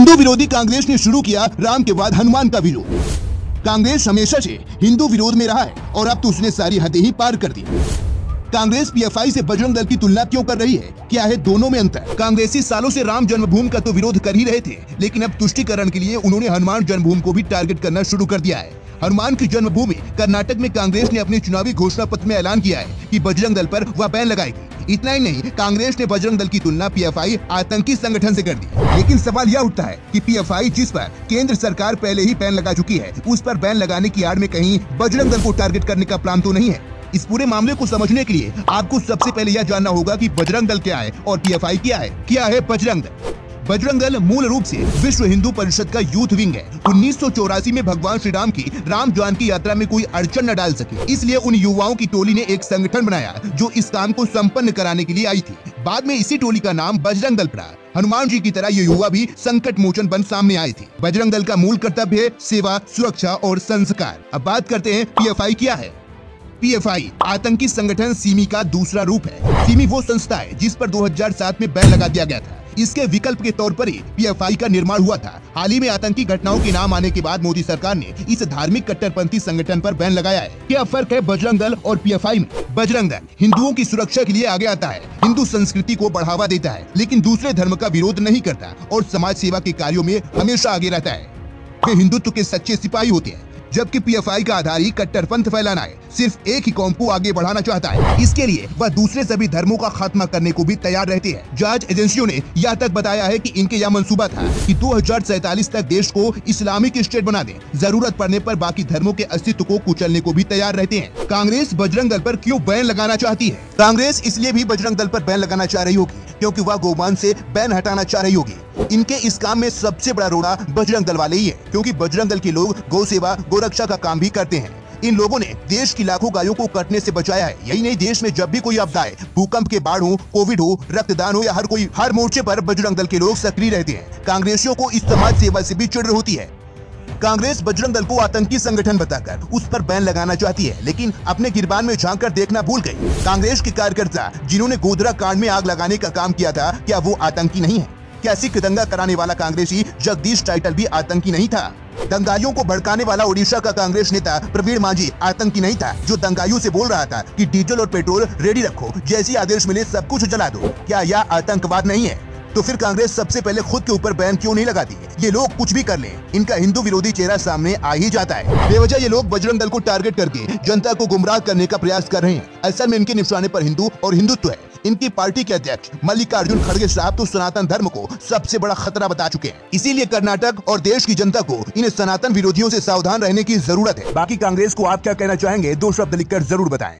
हिंदू विरोधी कांग्रेस ने शुरू किया राम के बाद हनुमान का विरोध। कांग्रेस हमेशा से हिंदू विरोध में रहा है और अब तो उसने सारी हदें ही पार कर दी। कांग्रेस पीएफआई से बजरंग दल की तुलना क्यों कर रही है? क्या है दोनों में अंतर? कांग्रेसी सालों से राम जन्मभूमि का तो विरोध कर ही रहे थे, लेकिन अब तुष्टीकरण के लिए उन्होंने हनुमान जन्मभूमि को भी टारगेट करना शुरू कर दिया है। हनुमान की जन्मभूमि कर्नाटक में कांग्रेस ने अपने चुनावी घोषणा पत्र में ऐलान किया है कि बजरंग दल पर वह बैन लगाएगी। इतना ही नहीं, कांग्रेस ने बजरंग दल की तुलना पीएफआई आतंकी संगठन से कर दी। लेकिन सवाल यह उठता है कि पीएफआई, जिस पर केंद्र सरकार पहले ही बैन लगा चुकी है, उस पर बैन लगाने की आड़ में कहीं बजरंग दल को टारगेट करने का प्लान तो नहीं है? इस पूरे मामले को समझने के लिए आपको सबसे पहले यह जानना होगा कि बजरंग दल क्या है और पीएफआई क्या है। क्या है बजरंग दल? बजरंग दल मूल रूप से विश्व हिंदू परिषद का यूथ विंग है। 1984 में भगवान श्री राम की राम जानकी यात्रा में कोई अड़चन न डाल सके, इसलिए उन युवाओं की टोली ने एक संगठन बनाया जो इस काम को संपन्न कराने के लिए आई थी। बाद में इसी टोली का नाम बजरंग दल पड़ा। हनुमान जी की तरह ये युवा भी संकट मोचन बन सामने आए थे। बजरंग दल का मूल कर्तव्य है सेवा, सुरक्षा और संस्कार। अब बात करते हैं पीएफआई क्या है। पीएफआई आतंकी संगठन सिमी का दूसरा रूप है। सिमी वो संस्था है जिस पर 2007 में बैन लगा दिया गया था। इसके विकल्प के तौर पर ही पीएफआई का निर्माण हुआ था। हाल ही में आतंकी घटनाओं के नाम आने के बाद मोदी सरकार ने इस धार्मिक कट्टरपंथी संगठन पर बैन लगाया है। क्या फर्क है बजरंग दल और पीएफआई में? बजरंग दल हिंदुओं की सुरक्षा के लिए आगे आता है, हिंदू संस्कृति को बढ़ावा देता है, लेकिन दूसरे धर्म का विरोध नहीं करता और समाज सेवा के कार्यों में हमेशा आगे रहता है। वे हिंदुत्व के सच्चे सिपाही होते हैं, जबकि पीएफआई का आधार ही कट्टरपंथ फैलाना है, सिर्फ एक ही कौम को आगे बढ़ाना चाहता है। इसके लिए वह दूसरे सभी धर्मों का खात्मा करने को भी तैयार रहते हैं। जांच एजेंसियों ने यह तक बताया है कि इनके यह मंसूबा था कि 2047 तक देश को इस्लामिक स्टेट बना दें। जरूरत पड़ने पर बाकी धर्मों के अस्तित्व को कुचलने को भी तैयार रहते हैं। कांग्रेस बजरंग दल पर क्यों बैन लगाना चाहती है? कांग्रेस इसलिए भी बजरंग दल पर बैन लगाना चाह रही होगी क्योंकि वह गोमांस से बैन हटाना चाह रही होगी। इनके इस काम में सबसे बड़ा रोड़ा बजरंग दल वाले ही है, क्योंकि बजरंग दल के लोग गौ सेवा, गोरक्षा का काम भी करते हैं। इन लोगों ने देश की लाखों गायों को कटने से बचाया है। यही नहीं, देश में जब भी कोई आपदा आए, भूकंप के बाढ़ हो, कोविड हो, रक्तदान हो या हर मोर्चे पर बजरंग दल के लोग सक्रिय रहते हैं। कांग्रेसियों को इस समाज सेवा से भी चिढ़ होती है। कांग्रेस बजरंग दल को आतंकी संगठन बताकर उस पर बैन लगाना चाहती है, लेकिन अपने गिरबान में झांककर देखना भूल गई। कांग्रेस के कार्यकर्ता जिन्होंने गोधरा कांड में आग लगाने का काम किया था, क्या वो आतंकी नहीं है? क्या सिख दंगा कराने वाला कांग्रेसी जगदीश टाइटल भी आतंकी नहीं था? दंगाइयों को भड़काने वाला ओडिशा का कांग्रेस नेता प्रवीण मांझी आतंकी नहीं था, जो दंगाइयों से बोल रहा था कि डीजल और पेट्रोल रेडी रखो, जैसी आदेश मिले सब कुछ जला दो? क्या यह आतंकवाद नहीं है? तो फिर कांग्रेस सबसे पहले खुद के ऊपर बैन क्यों नहीं लगाती? ये लोग कुछ भी कर लें, इनका हिंदू विरोधी चेहरा सामने आ ही जाता है। बेवजह ये लोग बजरंग दल को टारगेट करके जनता को गुमराह करने का प्रयास कर रहे हैं। असल में इनके निशाने पर हिंदू और हिंदुत्व है। इनकी पार्टी के अध्यक्ष मल्लिकार्जुन खड़गे साहब तो सनातन धर्म को सबसे बड़ा खतरा बता चुके हैं। इसीलिए कर्नाटक और देश की जनता को इन सनातन विरोधियों से सावधान रहने की जरूरत है। बाकी कांग्रेस को आप क्या कहना चाहेंगे? 2 शब्द लिखकर जरूर बताएं।